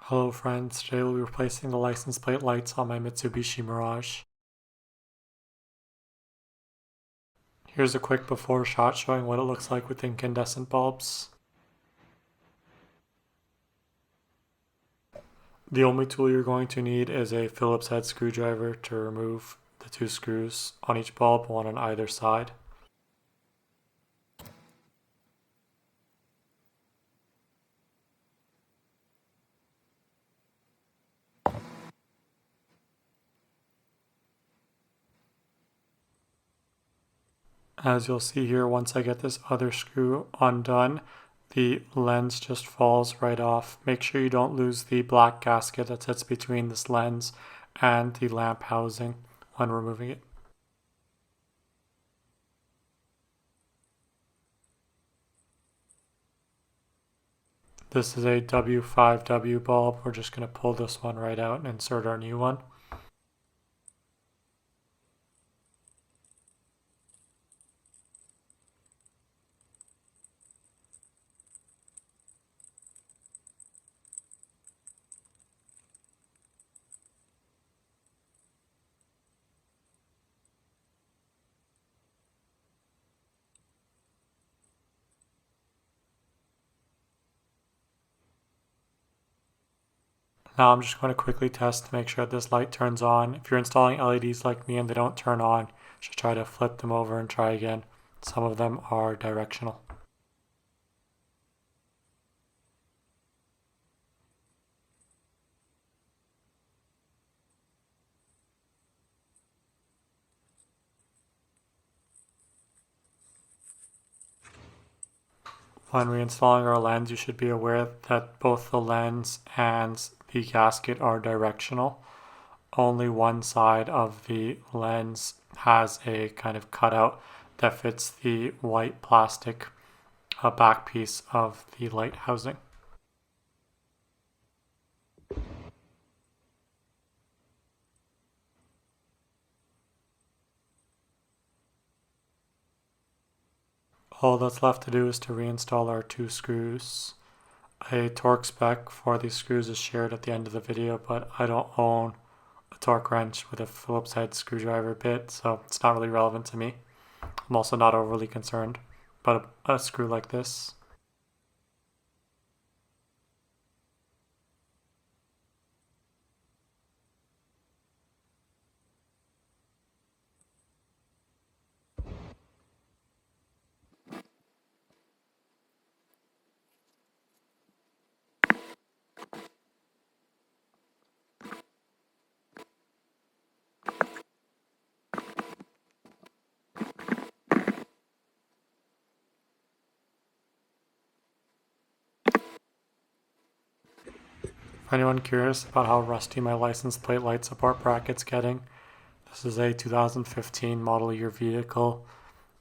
Hello friends, today we'll be replacing the license plate lights on my Mitsubishi Mirage. Here's a quick before shot showing what it looks like with incandescent bulbs. The only tool you're going to need is a Phillips head screwdriver to remove the two screws on each bulb, one on either side. As you'll see here, once I get this other screw undone, the lens just falls right off. Make sure you don't lose the black gasket that sits between this lens and the lamp housing when removing it. This is a W5W bulb. We're just going to pull this one right out and insert our new one. Now I'm just going to quickly test to make sure that this light turns on. If you're installing LEDs like me and they don't turn on, you should try to flip them over and try again. Some of them are directional. When reinstalling our lens, you should be aware that both the lens and the gasket are directional. Only one side of the lens has a kind of cutout that fits the white plastic back piece of the light housing. All that's left to do is to reinstall our two screws. A torque spec for these screws is shared at the end of the video, but I don't own a torque wrench with a Phillips head screwdriver bit, so it's not really relevant to me. I'm also not overly concerned about a screw like this. For anyone curious about how rusty my license plate light support bracket's getting, this is a 2015 model year vehicle,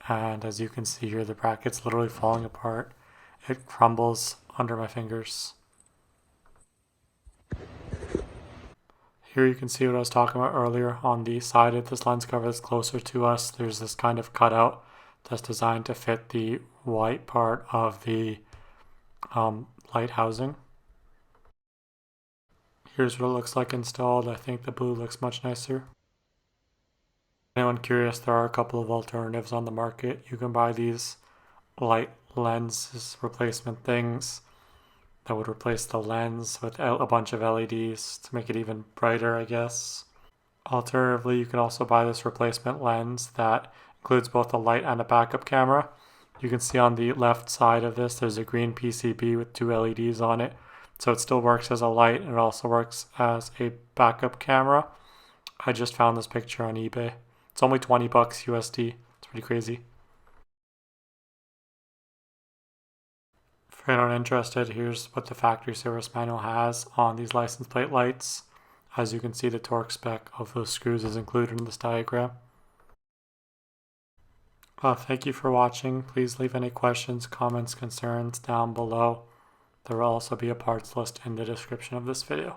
and as you can see here, the bracket's literally falling apart. It crumbles under my fingers. Here you can see what I was talking about earlier. On the side of this lens cover that's closer to us, there's this kind of cutout that's designed to fit the white part of the light housing. Here's what it looks like installed. I think the blue looks much nicer. Anyone curious, there are a couple of alternatives on the market. You can buy these light lenses replacement things that would replace the lens with a bunch of LEDs to make it even brighter, I guess. Alternatively, you can also buy this replacement lens that includes both a light and a backup camera. You can see on the left side of this, there's a green PCB with two LEDs on it. So it still works as a light and it also works as a backup camera. I just found this picture on eBay. It's only 20 bucks USD. It's pretty crazy. For anyone interested, here's what the factory service manual has on these license plate lights. As you can see, the torque spec of those screws is included in this diagram. Thank you for watching. Please leave any questions, comments, concerns down below. There will also be a parts list in the description of this video.